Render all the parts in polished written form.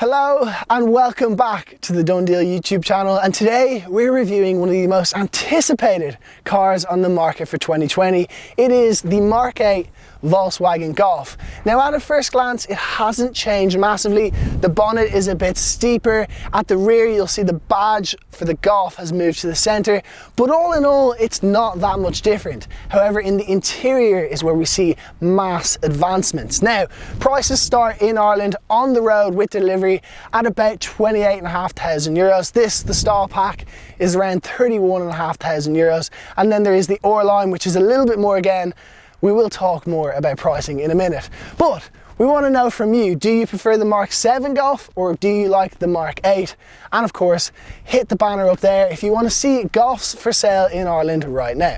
Hello and welcome back to the DoneDeal YouTube channel, and today we're reviewing one of the most anticipated cars on the market for 2020. It is the Mk8 Volkswagen Golf. Now at a first glance it hasn't changed massively. The bonnet is a bit steeper. At the rear you'll see the badge for the Golf has moved to the centre, but all in all it's not that much different. However, in the interior is where we see mass advancements. Now prices start in Ireland on the road with delivery at about 28,500 euros. The style pack is around 31,500 euros, and then there is the R line, which is a little bit more again. We will talk more about pricing in a minute, but we want to know from you, do you prefer the Mk7 Golf or do you like the Mk8? And of course, hit the banner up there if you want to see Golfs for sale in Ireland right now.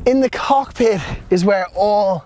In the cockpit is where all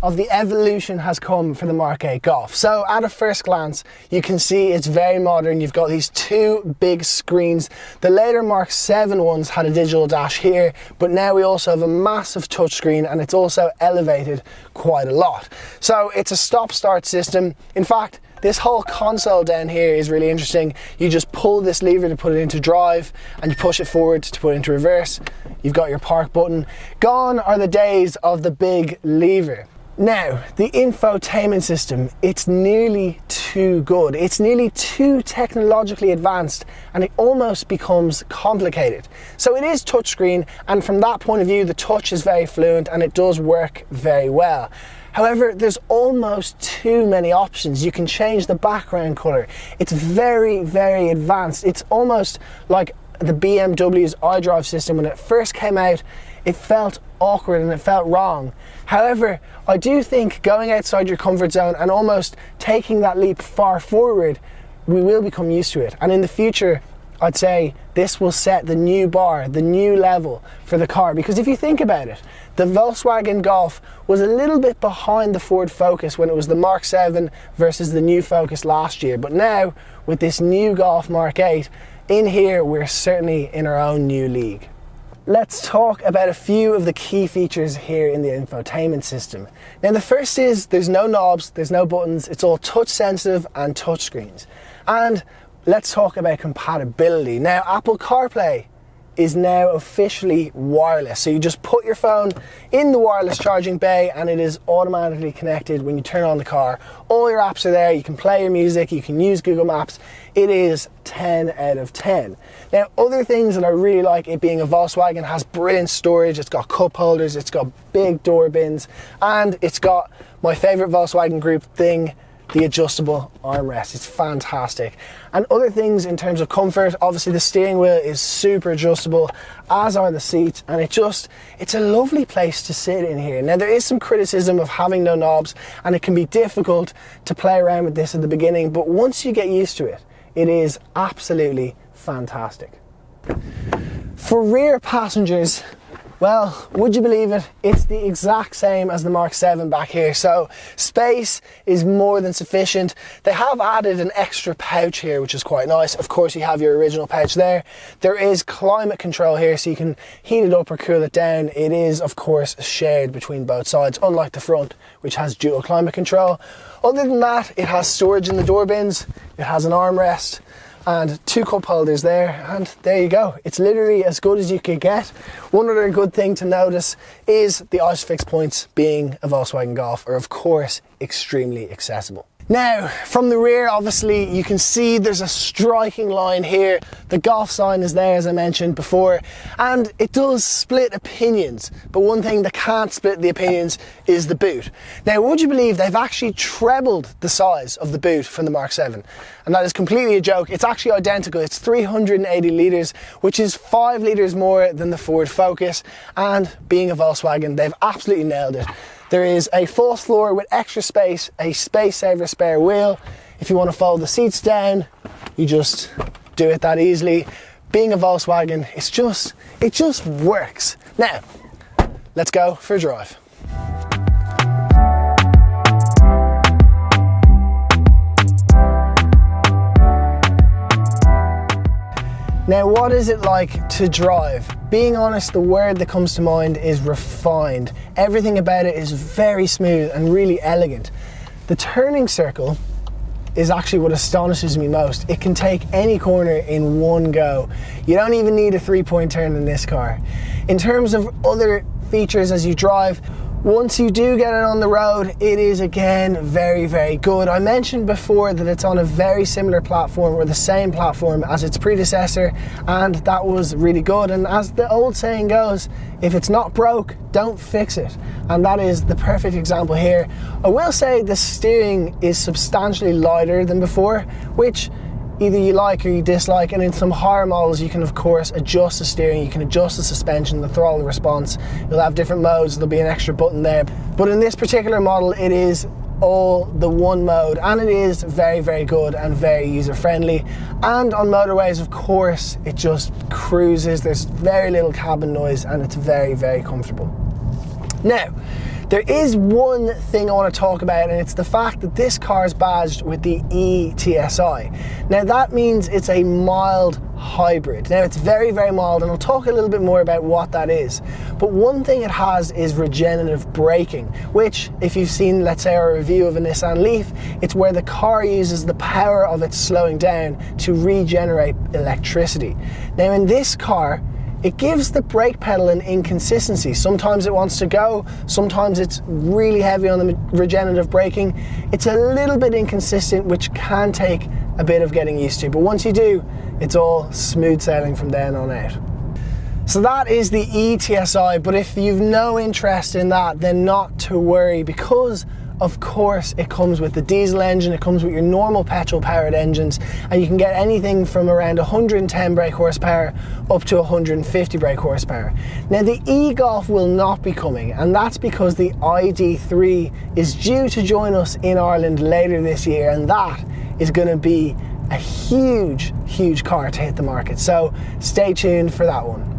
of the evolution has come for the Mk8 Golf. So at a first glance you can see it's very modern. You've got these two big screens. The later Mk7 ones had a digital dash here, but now we also have a massive touchscreen, and it's also elevated quite a lot. So it's a stop-start system. In fact, this whole console down here is really interesting. You just pull this lever to put it into drive, and you push it forward to put it into reverse. You've got your park button. Gone are the days of the big lever. Now, the infotainment system, it's nearly too good. It's nearly too technologically advanced, and it almost becomes complicated. So it is touchscreen, and from that point of view, the touch is very fluent and it does work very well. However, there's almost too many options. You can change the background color. It's very, very advanced. It's almost like the BMW's iDrive system. When it first came out, it felt awkward and it felt wrong. However, I do think going outside your comfort zone and almost taking that leap far forward, we will become used to it. And in the future, I'd say this will set the new bar, the new level for the car. Because if you think about it, the Volkswagen Golf was a little bit behind the Ford Focus when it was the Mk7 versus the new Focus last year. But now, with this new Golf Mk8, in here, we're certainly in our own new league. Let's talk about a few of the key features here in the infotainment system. Now the first is there's no knobs, there's no buttons, it's all touch sensitive and touch screens. And let's talk about compatibility. Now Apple CarPlay is now officially wireless. So you just put your phone in the wireless charging bay and it is automatically connected when you turn on the car. All your apps are there, you can play your music, you can use Google Maps. It is 10 out of 10. Now, other things that I really like, it being a Volkswagen, has brilliant storage, it's got cup holders, it's got big door bins, and it's got my favorite Volkswagen Group thing, the adjustable armrest. It's fantastic. And other things in terms of comfort, obviously the steering wheel is super adjustable, as are the seats, and it's a lovely place to sit in here. Now there is some criticism of having no knobs, and it can be difficult to play around with this at the beginning, but once you get used to it, it is absolutely fantastic. For rear passengers, well, would you believe it? It's the exact same as the Mk7 back here. So space is more than sufficient. They have added an extra pouch here, which is quite nice. Of course, you have your original pouch there. There is climate control here, so you can heat it up or cool it down. It is, of course, shared between both sides, unlike the front, which has dual climate control. Other than that, it has storage in the door bins. It has an armrest and two cup holders there, and there you go. It's literally as good as you could get. One other good thing to notice is the ISOFIX points being a Volkswagen Golf are of course extremely accessible. Now, from the rear, obviously, you can see there's a striking line here. The Golf sign is there, as I mentioned before, and it does split opinions. But one thing that can't split the opinions is the boot. Now, would you believe they've actually trebled the size of the boot from the Mk7? And that is completely a joke. It's actually identical. It's 380 litres, which is 5 litres more than the Ford Focus. And being a Volkswagen, they've absolutely nailed it. There is a false floor with extra space, a space saver spare wheel. If you want to fold the seats down, you just do it that easily. Being a Volkswagen, it just works. Now, let's go for a drive. Now, what is it like to drive? Being honest, the word that comes to mind is refined. Everything about it is very smooth and really elegant. The turning circle is actually what astonishes me most. It can take any corner in one go. You don't even need a 3-point turn in this car. In terms of other features as you drive, once you do get it on the road, it is again very, very good. I mentioned before that it's on a very similar platform, or the same platform as its predecessor, and that was really good. And as the old saying goes, if it's not broke, don't fix it. And that is the perfect example here. I will say the steering is substantially lighter than before, which either you like or you dislike, and in some higher models you can of course adjust the steering, you can adjust the suspension, the throttle response. You'll have different modes, there'll be an extra button there. But in this particular model it is all the one mode, and it is very, very good and very user friendly. And on motorways of course it just cruises, there's very little cabin noise, and it's very, very comfortable. Now, there is one thing I want to talk about, and it's the fact that this car is badged with the eTSI. Now that means it's a mild hybrid. Now it's very, very mild, and I'll talk a little bit more about what that is. But one thing it has is regenerative braking, which if you've seen, let's say, our review of a Nissan Leaf, it's where the car uses the power of it slowing down to regenerate electricity. Now in this car, it gives the brake pedal an inconsistency. Sometimes it wants to go, sometimes it's really heavy on the regenerative braking. It's a little bit inconsistent, which can take a bit of getting used to, but once you do, it's all smooth sailing from then on out. So that is the eTSI, but if you've no interest in that, then not to worry, because of course it comes with the diesel engine, it comes with your normal petrol powered engines, and you can get anything from around 110 brake horsepower up to 150 brake horsepower. Now the e-Golf will not be coming, and that's because the ID3 is due to join us in Ireland later this year, and that is going to be a huge, huge car to hit the market. So stay tuned for that one.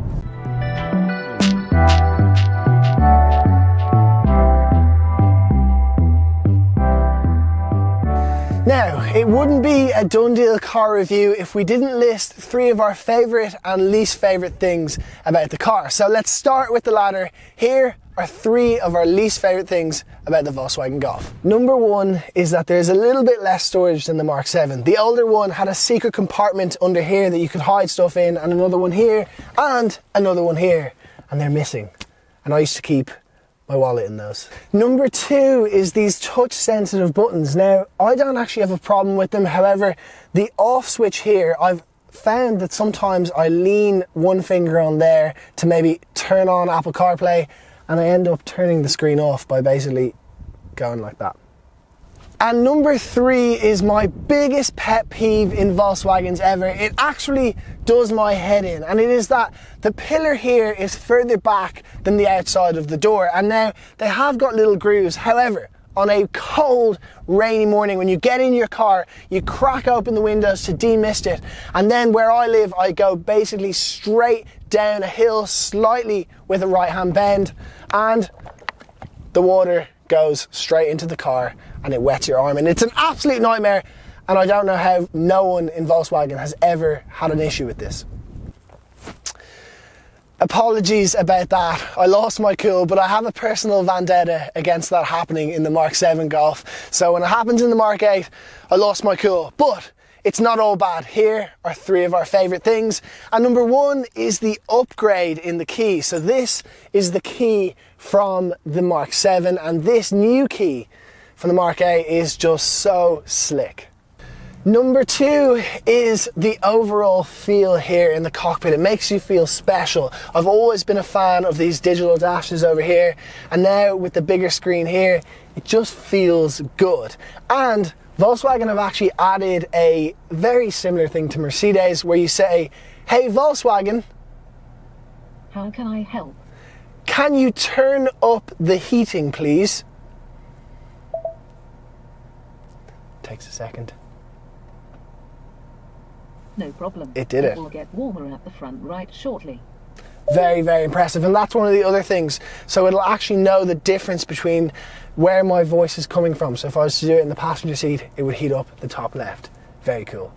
Now, it wouldn't be a DoneDeal car review if we didn't list 3 of our favourite and least favourite things about the car. So let's start with the latter. Here are 3 of our least favourite things about the Volkswagen Golf. Number 1 is that there's a little bit less storage than the Mark 7. The older one had a secret compartment under here that you could hide stuff in, and another one here, and another one here, and they're missing. And I used to keep my wallet in those. Number 2 is these touch sensitive buttons. Now, I don't actually have a problem with them. However, the off switch here, I've found that sometimes I lean one finger on there to maybe turn on Apple CarPlay, and I end up turning the screen off by basically going like that. And number 3 is my biggest pet peeve in Volkswagens ever. It actually does my head in, and it is that the pillar here is further back than the outside of the door. And now they have got little grooves. However, on a cold, rainy morning, when you get in your car, you crack open the windows to demist it. And then where I live, I go basically straight down a hill, slightly with a right-hand bend, and the water goes straight into the car and it wets your arm, and it's an absolute nightmare, and I don't know how no one in Volkswagen has ever had an issue with this. Apologies about that, I lost my cool, but I have a personal vendetta against that happening in the Mark 7 Golf. So when it happens in the Mark 8, I lost my cool, but it's not all bad. Here are 3 of our favourite things, and number 1 is the upgrade in the key. So this is the key from the Mark 7, and this new key from the Mark 8 is just so slick. Number 2 is the overall feel here in the cockpit. It makes you feel special. I've always been a fan of these digital dashes over here, and now with the bigger screen here, it just feels good. And Volkswagen have actually added a very similar thing to Mercedes, where you say, "Hey Volkswagen, how can I help? Can you turn up the heating, please?" Takes a second. No problem. It did it. It will get warmer at the front right shortly. Very, very impressive, and that's one of the other things. So it'll actually know the difference between where my voice is coming from. So if I was to do it in the passenger seat, it would heat up the top left. Very cool.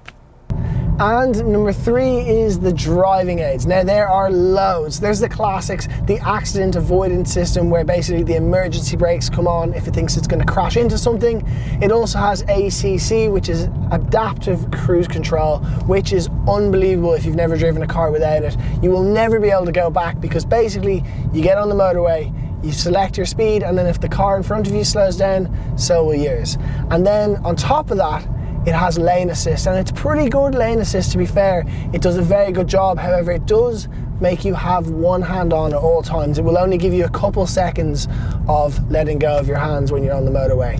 And number 3 is the driving aids. Now there are loads. There's the classics, the accident avoidance system where basically the emergency brakes come on if it thinks it's going to crash into something. It also has ACC, which is adaptive cruise control, which is unbelievable if you've never driven a car without it. You will never be able to go back because basically you get on the motorway, you select your speed, and then if the car in front of you slows down, so will yours. And then on top of that, it has lane assist, and it's pretty good lane assist, to be fair. It does a very good job. However, it does make you have one hand on at all times. It will only give you a couple seconds of letting go of your hands when you're on the motorway.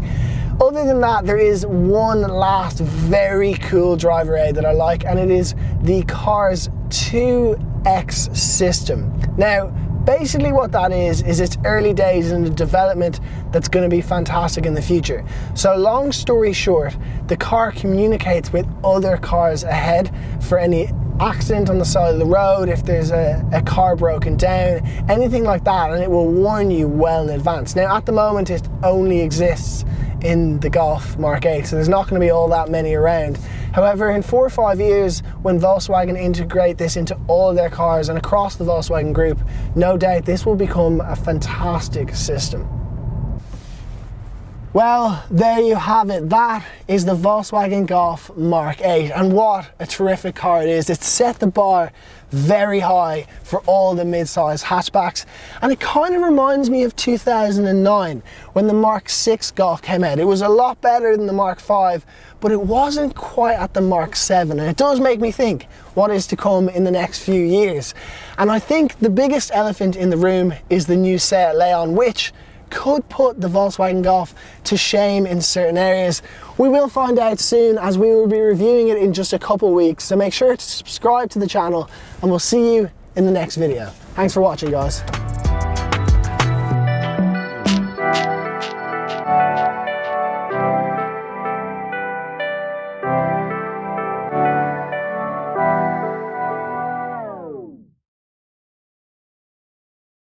Other than that, there is one last very cool driver aid that I like, and it is the car's 2X system. Now, basically what that is it's early days in the development that's going to be fantastic in the future. So long story short, the car communicates with other cars ahead for any accident on the side of the road, if there's a car broken down, anything like that, and it will warn you well in advance. Now at the moment it only exists in the Golf Mk8, so there's not going to be all that many around. However, in 4 or 5 years, when Volkswagen integrate this into all of their cars and across the Volkswagen group, no doubt this will become a fantastic system. Well, there you have it. That is the Volkswagen Golf Mk8, and what a terrific car it is. It's set the bar very high for all the mid-size hatchbacks, and it kind of reminds me of 2009 when the Mark 6 Golf came out. It was a lot better than the Mark 5, but it wasn't quite at the Mark 7, and it does make me think what is to come in the next few years. And I think the biggest elephant in the room is the new Seat Leon, which could put the Volkswagen Golf to shame in certain areas. We will find out soon, as we will be reviewing it in just a couple weeks, so make sure to subscribe to the channel and we'll see you in the next video. Thanks for watching, guys.